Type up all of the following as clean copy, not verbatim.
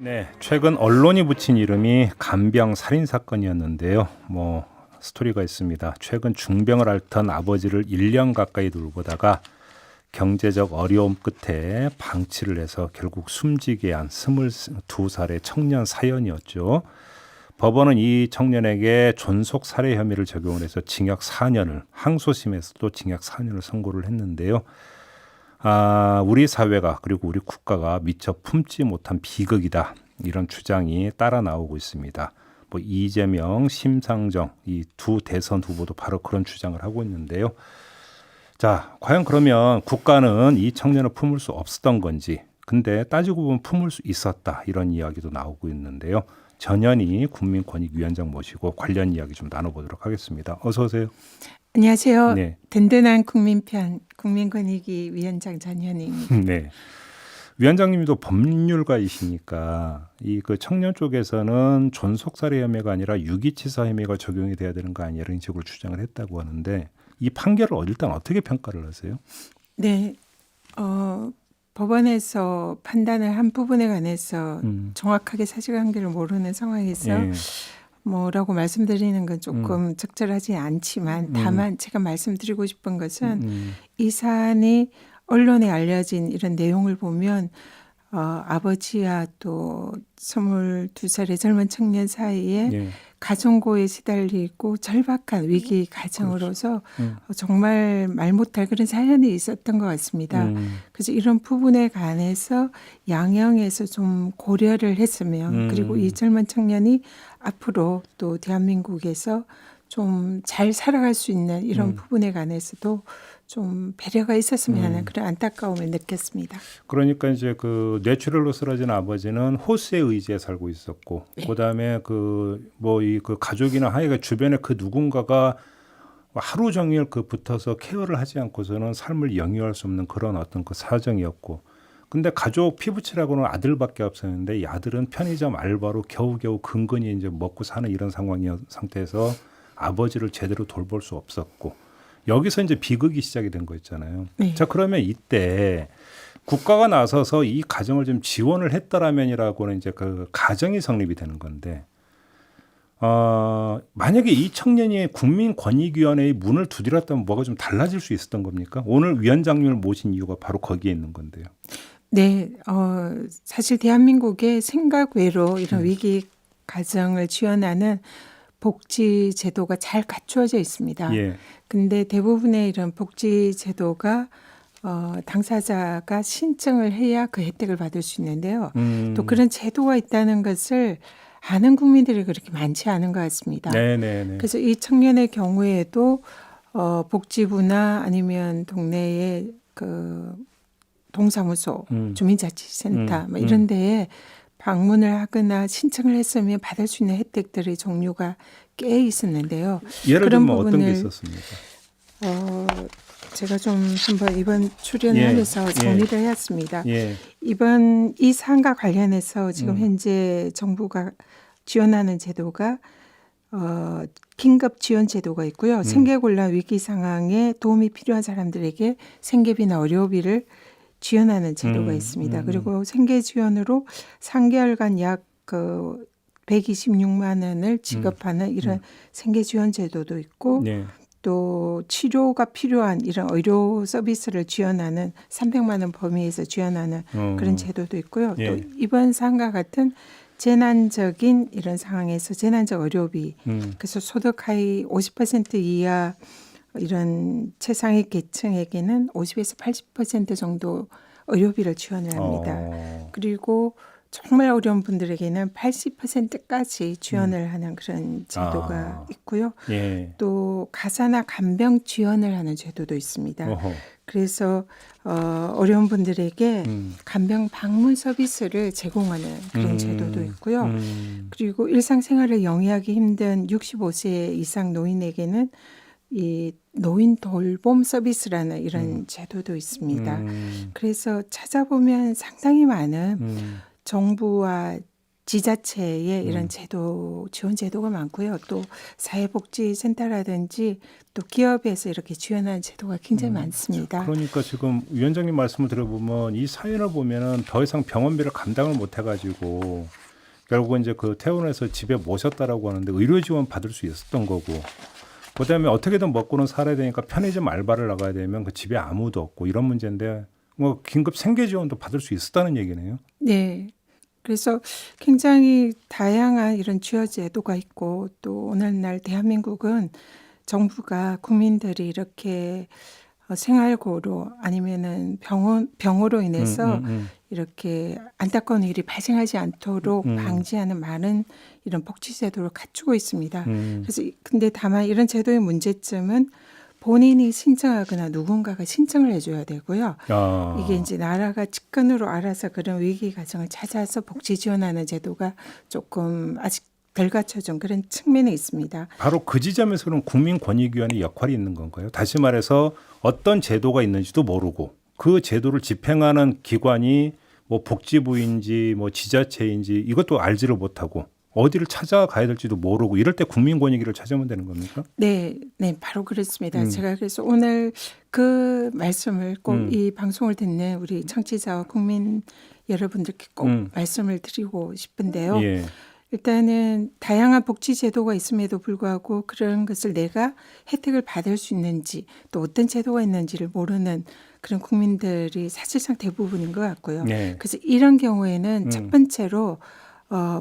네, 최근 언론이 붙인 이름이 간병 살인 사건이었는데요. 스토리가 있습니다. 최근 중병을 앓던 아버지를 1년 가까이 돌보다가 경제적 어려움 끝에 방치를 해서 결국 숨지게 한 22살의 청년 사연이었죠. 법원은 이 청년에게 존속 살해 혐의를 적용을 해서 징역 4년을, 항소심에서도 징역 4년을 선고를 했는데요. 우리 사회가 그리고 우리 국가가 미처 품지 못한 비극이다. 이런 주장이 따라 나오고 있습니다. 이재명, 심상정 이 두 대선 후보도 바로 그런 주장을 하고 있는데요. 자, 과연 그러면 국가는 이 청년을 품을 수 없었던 건지, 근데 따지고 보면 품을 수 있었다. 이런 이야기도 나오고 있는데요. 전현희 국민권익위원장 모시고 관련 이야기 좀 나눠보도록 하겠습니다. 어서 오세요. 안녕하세요. 네. 든든한 국민편 국민권익위 위원장 전현희입니다. 네. 위원장님도 법률가이시니까 그 청년 쪽에서는 존속살해 혐의가 아니라 유기치사 혐의가 적용이 돼야 되는 거 아니냐 이런 식으로 주장을 했다고 하는데 이 판결을 일단 어떻게 평가를 하세요? 네, 법원에서 판단을 한 부분에 관해서 정확하게 사실관계를 모르는 상황에서 예. 뭐라고 말씀드리는 건 조금 적절하지 않지만 다만 제가 말씀드리고 싶은 것은 이 사안이 언론에 알려진 이런 내용을 보면 아버지와 또 22살의 젊은 청년 사이에 예. 가정고에 시달리고 절박한 위기 가정으로서 정말 말 못할 그런 사연이 있었던 것 같습니다. 그래서 이런 부분에 관해서 양형에서 좀 고려를 했으면 그리고 이 젊은 청년이 앞으로 또 대한민국에서 좀 잘 살아갈 수 있는 이런 부분에 관해서도 좀 배려가 있었으면 하는 그런 안타까움을 느꼈습니다. 그러니까 이제 그 뇌출혈로 쓰러진 아버지는 호스에 의지해 살고 있었고, 네. 그다음에 그 가족이나 하여가 주변에 그 누군가가 하루 종일 붙어서 케어를 하지 않고서는 삶을 영위할 수 없는 그런 어떤 그 사정이었고, 근데 가족 피부치라고는 아들밖에 없었는데 이 아들은 편의점 알바로 겨우겨우 근근히 이제 먹고 사는 이런 상태에서 아버지를 제대로 돌볼 수 없었고, 여기서 이제 비극이 시작이 된 거 있잖아요. 네. 자, 그러면 이때 국가가 나서서 이 가정을 좀 지원을 했더라면이라고는 이제 그 가정이 성립이 되는 건데, 만약에 이 청년이 국민권익위원회의 문을 두드렸다면 뭐가 좀 달라질 수 있었던 겁니까? 오늘 위원장님을 모신 이유가 바로 거기에 있는 건데요. 네, 사실 대한민국의 생각 외로 이런 위기 가정을 지원하는 복지 제도가 잘 갖추어져 있습니다. 예. 근데 대부분의 이런 복지 제도가 당사자가 신청을 해야 그 혜택을 받을 수 있는데요. 또 그런 제도가 있다는 것을 아는 국민들이 그렇게 많지 않은 것 같습니다. 네네네. 그래서 이 청년의 경우에도 복지부나 아니면 동네에 그 동사무소, 주민자치센터 이런 데에 방문을 하거나 신청을 했으면 받을 수 있는 혜택들의 종류가 꽤 있었는데요. 예를 그런 들면 어떤 게 부분을 있었습니까? 제가 좀 한번 이번 출연하면서 예. 정리를 해왔습니다. 예. 이번 이 사안과 관련해서 지금 현재 정부가 지원하는 제도가 긴급 지원 제도가 있고요. 생계곤란 위기 상황에 도움이 필요한 사람들에게 생계비나 의료비를 지원하는 제도가 있습니다. 그리고 생계 지원으로 3개월간 약 126만 원을 지급하는 이런 생계 지원 제도도 있고 네. 또 치료가 필요한 이런 의료 서비스를 지원하는 300만 원 범위에서 지원하는 그런 제도도 있고요. 예. 또 이번 사안과 같은 재난적인 이런 상황에서 재난적 의료비 그래서 소득 하위 50% 이하 이런 최상위 계층에게는 50에서 80% 정도 의료비를 지원을 합니다. 그리고 정말 어려운 분들에게는 80%까지 지원을 하는 그런 제도가 있고요. 예. 또 가사나 간병 지원을 하는 제도도 있습니다. 어허. 그래서 어려운 분들에게 간병 방문 서비스를 제공하는 그런 제도도 있고요. 그리고 일상생활을 영위하기 힘든 65세 이상 노인에게는 이 노인 돌봄 서비스라는 이런 제도도 있습니다. 그래서 찾아보면 상당히 많은 정부와 지자체의 이런 제도, 지원 제도가 많고요. 또 사회복지센터라든지 또 기업에서 이렇게 지원하는 제도가 굉장히 많습니다. 그러니까 지금 위원장님 말씀을 들어보면 이 사연을 보면은 더 이상 병원비를 감당을 못 해가지고 결국은 이제 그 퇴원해서 집에 모셨다라고 하는데 의료 지원 받을 수 있었던 거고, 그다음에 어떻게든 먹고는 살아야 되니까 편의점 알바를 나가야 되면 그 집에 아무도 없고 이런 문제인데 뭐 긴급 생계 지원도 받을 수 있었다는 얘기네요. 네. 그래서 굉장히 다양한 이런 지원 제도가 있고 또 오늘날 대한민국은 정부가 국민들이 이렇게 생활고로 아니면은 병으로 인해서 이렇게 안타까운 일이 발생하지 않도록 방지하는 많은 이런 복지 제도를 갖추고 있습니다. 그래서 근데 다만 이런 제도의 문제점은 본인이 신청하거나 누군가가 신청을 해줘야 되고요. 이게 이제 나라가 직권으로 알아서 그런 위기 가정을 찾아서 복지 지원하는 제도가 조금 아직 덜 갖춰진 그런 측면이 있습니다. 바로 그 지점에서 그럼 국민권익위원회 역할이 있는 건가요? 다시 말해서 어떤 제도가 있는지도 모르고 그 제도를 집행하는 기관이 뭐 복지부인지 뭐 지자체인지 이것도 알지를 못하고 어디를 찾아가야 될지도 모르고 이럴 때 국민권익위를 찾으면 되는 겁니까? 네, 네, 바로 그렇습니다. 제가 그래서 오늘 그 말씀을 꼭 이 방송을 듣는 우리 청취자와 국민 여러분들께 꼭 말씀을 드리고 싶은데요. 예. 일단은 다양한 복지 제도가 있음에도 불구하고 그런 것을 내가 혜택을 받을 수 있는지 또 어떤 제도가 있는지를 모르는 그런 국민들이 사실상 대부분인 것 같고요. 네. 그래서 이런 경우에는 첫 번째로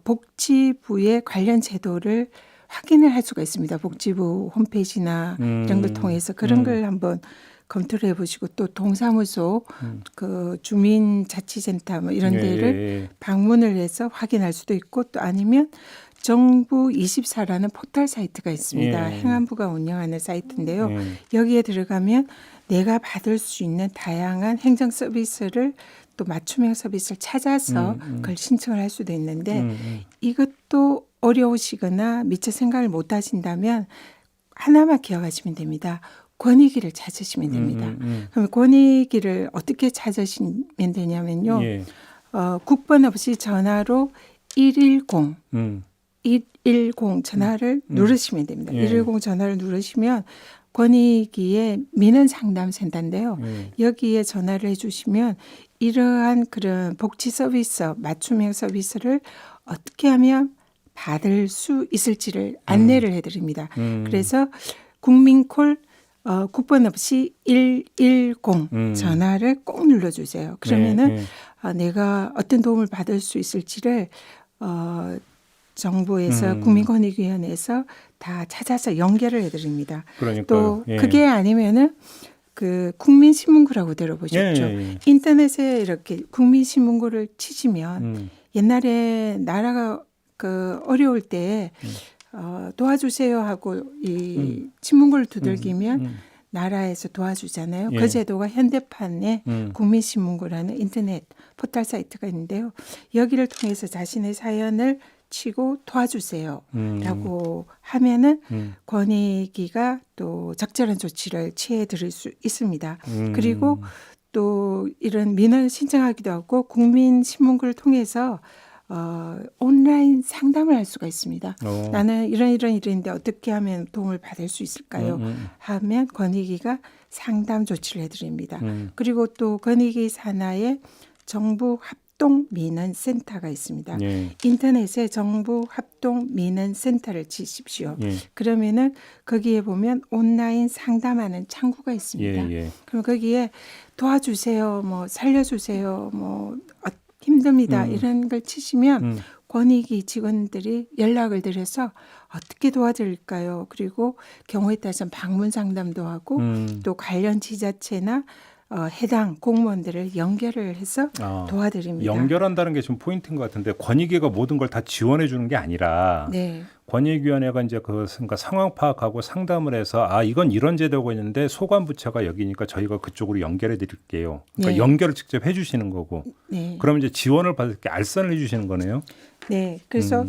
복지부의 관련 제도를 확인을 할 수가 있습니다. 복지부 홈페이지나 이런 걸 통해서 그런 걸 한번 검토를 해보시고 또 동사무소 그 주민자치센터 뭐 이런 데를 방문을 해서 확인할 수도 있고 또 아니면 정부 24라는 포털 사이트가 있습니다. 행안부가 운영하는 사이트인데요. 여기에 들어가면 내가 받을 수 있는 다양한 행정 서비스를 또 맞춤형 서비스를 찾아서 그걸 신청을 할 수도 있는데 이것도 어려우시거나 미처 생각을 못 하신다면 하나만 기억하시면 됩니다. 권익위를 찾으시면 됩니다. 그럼 권익위를 어떻게 찾으시면 되냐면요. 국번 없이 전화로 110 전화를 누르시면 됩니다. 110 전화를 누르시면 권익위의 민원상담센터인데요. 여기에 전화를 해주시면 이러한 그런 복지 서비스, 맞춤형 서비스를 어떻게 하면 받을 수 있을지를 안내를 해드립니다. 그래서 국민콜 국번 없이 110 전화를 꼭 눌러주세요. 그러면은 내가 어떤 도움을 받을 수 있을지를 정부에서 국민권익위원회에서 다 찾아서 연결을 해드립니다. 그러니까요. 또 그게 아니면은 그 국민신문고라고 들어보셨죠? 인터넷에 이렇게 국민신문고를 치시면 옛날에 나라가 그 어려울 때 도와주세요 하고 이 신문고를 두들기면 나라에서 도와주잖아요. 그 제도가 현대판의 국민신문고라는 인터넷 포털 사이트가 있는데요. 여기를 통해서 자신의 사연을 치고 도와주세요 라고 하면은 권익위가 또 적절한 조치를 취해 드릴 수 있습니다. 그리고 또 이런 민원을 신청하기도 하고 국민신문고를 통해서 온라인 상담을 할 수가 있습니다. 나는 이런 일인데 어떻게 하면 도움을 받을 수 있을까요? 하면 권익위가 상담 조치를 해드립니다. 그리고 또 권익위 산하에 정부 합동 민원센터가 있습니다. 인터넷에 정부 합동 민원센터를 치십시오. 그러면은 거기에 보면 온라인 상담하는 창구가 있습니다. 그럼 거기에 도와주세요, 뭐 살려주세요, 뭐 힘듭니다. 이런 걸 치시면 권익위 직원들이 연락을 드려서 어떻게 도와드릴까요? 그리고 경우에 따라서 방문 상담도 하고 또 관련 지자체나 해당 공무원들을 연결을 해서 도와드립니다. 연결한다는 게 좀 포인트인 것 같은데 권익위가 모든 걸 다 지원해 주는 게 아니라 권익위원회가 이제 그러니까 상황 파악하고 상담을 해서 이건 이런 제도가 있는데 소관 부처가 여기니까 저희가 그쪽으로 연결해 드릴게요. 그러니까 연결을 직접 해 주시는 거고. 그럼 이제 지원을 받을 게 알선을 해 주시는 거네요. 네. 그래서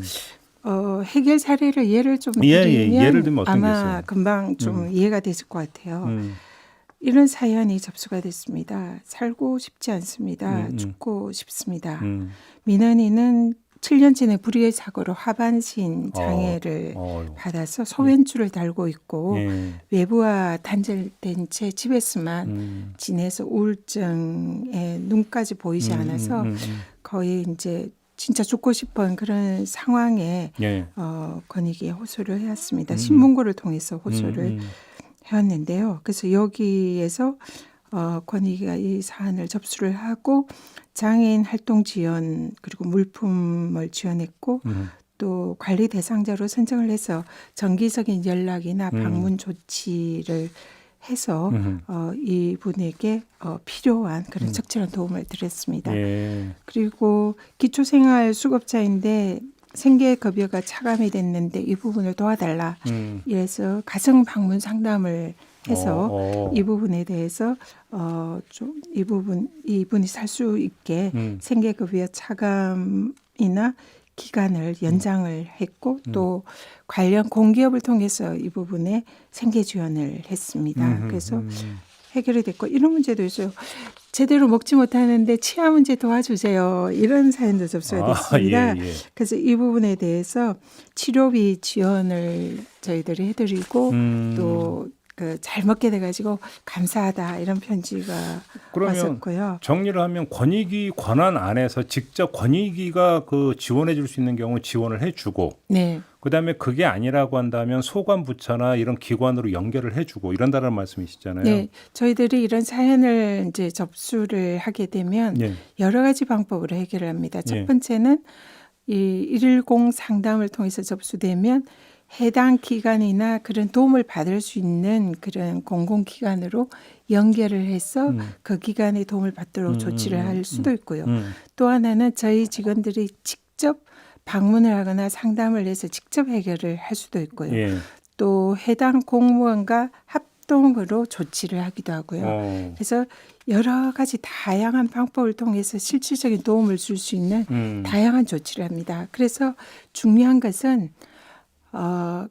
해결 사례를 예를 좀 드리면 예를 들면 어떤 게 아마 있어요? 금방 좀 이해가 되실 것 같아요. 이런 사연이 접수가 됐습니다. 살고 싶지 않습니다. 죽고 싶습니다. 민원인은 7년 전에 불의의 사고로 하반신 장애를 받아서 소왼줄을 달고 있고 예. 외부와 단절된 채 집에서만 지내서 우울증에 눈까지 보이지 않아서 거의 이제 진짜 죽고 싶은 그런 상황에 예. 권익위에 호소를 해왔습니다. 신문고를 통해서 호소를 해왔는데요. 그래서 여기에서 권익위가 이 사안을 접수를 하고 장애인 활동 지원 그리고 물품을 지원했고 또 관리 대상자로 선정을 해서 정기적인 연락이나 방문 조치를 해서 이분에게 필요한 그런 적절한 도움을 드렸습니다. 예. 그리고 기초생활수급자인데 생계급여가 차감이 됐는데 이 부분을 도와달라. 이래서 가정 방문 상담을 해서 이 부분에 대해서 좀 이분이 살 수 있게 생계급여 차감이나 기간을 연장을 했고 또 관련 공기업을 통해서 이 부분에 생계 지원을 했습니다. 그래서 해결이 됐고 이런 문제도 있어요. 제대로 먹지 못하는데 치아 문제 도와주세요. 이런 사연도 접수가 됐습니다. 예. 그래서 이 부분에 대해서 치료비 지원을 저희들이 해드리고 또 잘 먹게 돼가지고 감사하다 이런 편지가 왔었고요. 정리를 하면 권익위 권한 안에서 직접 권익위가 그 지원해 줄 수 있는 경우 지원을 해주고 네. 그다음에 그게 아니라고 한다면 소관부처나 이런 기관으로 연결을 해주고 이런다는 말씀이시잖아요. 네, 저희들이 이런 사연을 이제 접수를 하게 되면 예. 여러 가지 방법으로 해결을 합니다. 첫 예. 번째는 이 110 상담을 통해서 접수되면 해당 기관이나 그런 도움을 받을 수 있는 그런 공공기관으로 연결을 해서 그 기관의 도움을 받도록 조치를 할 수도 있고요. 또 하나는 저희 직원들이 직접 방문을 하거나 상담을 해서 직접 해결을 할 수도 있고요. 예. 또 해당 공무원과 합동으로 조치를 하기도 하고요. 그래서 여러 가지 다양한 방법을 통해서 실질적인 도움을 줄 수 있는 다양한 조치를 합니다. 그래서 중요한 것은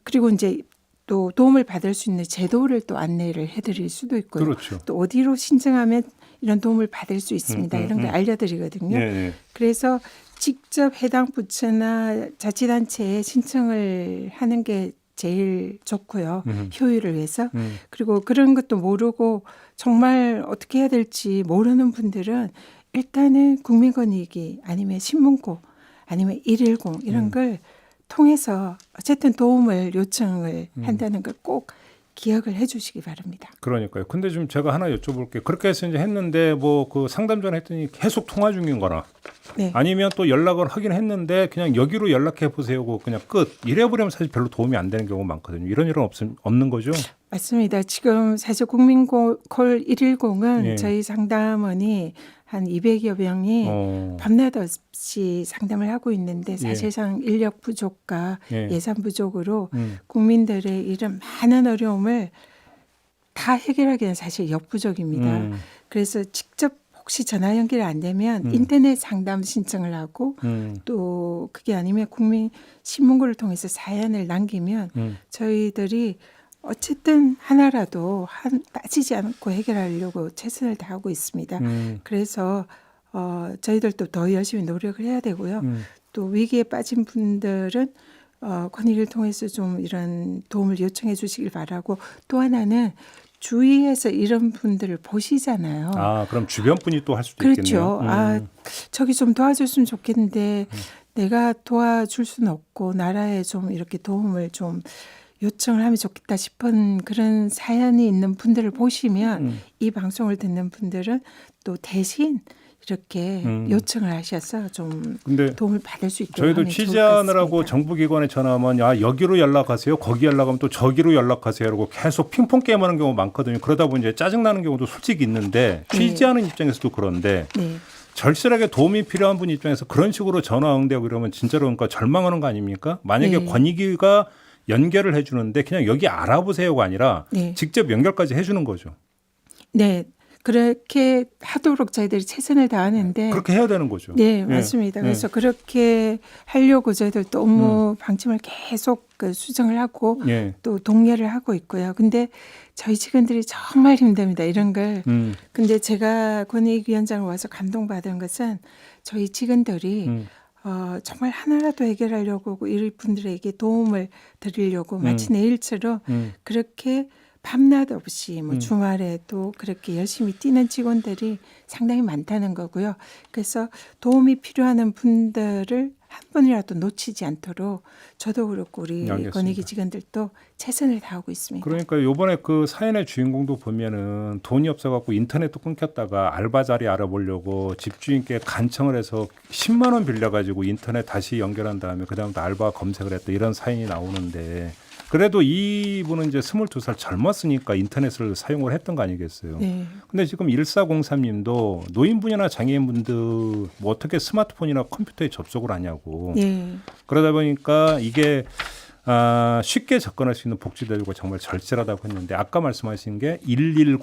그리고 이제 또 도움을 받을 수 있는 제도를 또 안내를 해드릴 수도 있고요. 그렇죠. 또 어디로 신청하면 이런 도움을 받을 수 있습니다. 이런 걸 알려드리거든요. 네. 그래서 직접 해당 부처나 자치단체에 신청을 하는 게 제일 좋고요. 효율을 위해서. 그리고 그런 것도 모르고 정말 어떻게 해야 될지 모르는 분들은 일단은 국민권익위 아니면 신문고 아니면 110 이런 걸 통해서 어쨌든 도움을 요청을 한다는 걸 꼭 기억을 해 주시기 바랍니다. 그러니까요. 근데 좀 제가 하나 여쭤볼게요. 그렇게 해서 이제 했는데 뭐 그 상담 전에 했더니 계속 통화 중인 거나 네. 아니면 또 연락을 하긴 했는데 그냥 여기로 연락해 보세요고 그냥 끝. 이래버리면 사실 별로 도움이 안 되는 경우가 많거든요. 이런 일은 없는 거죠? 맞습니다. 지금 사실 국민콜 110은 예. 저희 상담원이 한 200여 명이 밤낮 없이 상담을 하고 있는데 사실상 인력 부족과 예산 부족으로 국민들의 이런 많은 어려움을 다 해결하기는 사실 역부족입니다. 그래서 직접 혹시 전화 연결이 안 되면 인터넷 상담 신청을 하고 또 그게 아니면 국민 신문고를 통해서 사연을 남기면 저희들이 어쨌든 하나라도 빠지지 않고 해결하려고 최선을 다하고 있습니다. 그래서 저희들도 더 열심히 노력을 해야 되고요. 또 위기에 빠진 분들은 권익위를 통해서 좀 이런 도움을 요청해 주시길 바라고 또 하나는 주위에서 이런 분들을 보시잖아요. 아, 그럼 주변 분이 또 할 수도 그렇죠. 있겠네요. 저기 좀 도와줬으면 좋겠는데 내가 도와줄 수는 없고 나라에 좀 이렇게 도움을 좀 요청을 하면 좋겠다 싶은 그런 사연이 있는 분들을 보시면 이 방송을 듣는 분들은 또 대신 이렇게 요청을 하셔서 좀 근데 도움을 받을 수 있도록 저희도 하면 좋을 것 취재하느라고 같습니다. 정부기관에 전화하면 야 여기로 연락하세요. 거기 연락하면 또 저기로 연락하세요. 이러고 계속 핑퐁 게임하는 경우 많거든요. 그러다 보니 이제 짜증나는 경우도 솔직히 있는데 취재하는 입장에서도 그런데 네. 절실하게 도움이 필요한 분 입장에서 그런 식으로 전화 응대하고 이러면 진짜로 그러니까 절망하는 거 아닙니까? 만약에 네. 권익위가 연결을 해주는데 그냥 여기 알아보세요가 아니라 네. 직접 연결까지 해주는 거죠. 네. 그렇게 하도록 저희들이 최선을 다하는데 그렇게 해야 되는 거죠. 네, 맞습니다. 그래서 그렇게 하려고 저희들 또 업무 방침을 계속 수정을 하고 또 독려를 하고 있고요. 근데 저희 직원들이 정말 힘듭니다. 이런 걸. 근데 제가 권익위원장을 와서 감동받은 것은 저희 직원들이 정말 하나라도 해결하려고 하고 이분들에게 도움을 드리려고 마치 내일처럼 그렇게 밤낮 없이 뭐 주말에도 그렇게 열심히 뛰는 직원들이 상당히 많다는 거고요. 그래서 도움이 필요한 분들을 한 분이라도 놓치지 않도록 저도 그렇고 우리 알겠습니다. 권익위 직원들도 최선을 다하고 있습니다. 그러니까 요번에 그 사연의 주인공도 보면은 돈이 없어갖고 인터넷도 끊겼다가 알바 자리 알아보려고 집주인께 간청을 해서 10만 원 빌려가지고 인터넷 다시 연결한 다음에 그다음부터 알바 검색을 했다 이런 사연이 나오는데 그래도 이분은 이제 22살 젊었으니까 인터넷을 사용을 했던 거 아니겠어요. 네. 근데 지금 1403님도 노인분이나 장애인분들 뭐 어떻게 스마트폰이나 컴퓨터에 접속을 하냐고. 네. 그러다 보니까 이게 쉽게 접근할 수 있는 복지제도가 정말 절실하다고 했는데 아까 말씀하신 게 110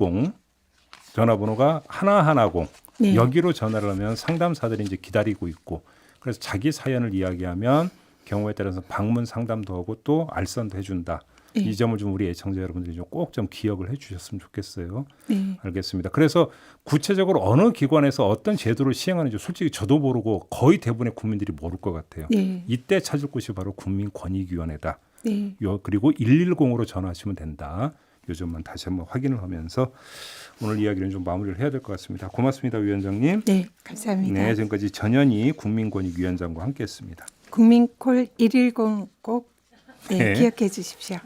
전화번호가 하나하나고 네. 여기로 전화를 하면 상담사들이 이제 기다리고 있고 그래서 자기 사연을 이야기하면 경우에 따라서 방문 상담도 하고 또 알선도 해준다. 네. 이 점을 좀 우리 애청자 여러분들이 꼭 좀 기억을 해주셨으면 좋겠어요. 네. 알겠습니다. 그래서 구체적으로 어느 기관에서 어떤 제도를 시행하는지 솔직히 저도 모르고 거의 대부분의 국민들이 모를 것 같아요. 네. 이때 찾을 곳이 바로 국민권익위원회다. 네. 그리고 110으로 전화하시면 된다. 요 점만 다시 한번 확인을 하면서 오늘 이야기는 좀 마무리를 해야 될 것 같습니다. 고맙습니다, 위원장님. 네. 감사합니다. 네, 지금까지 전현희 국민권익위원장과 함께했습니다. 국민콜 110 꼭 네. 기억해 주십시오.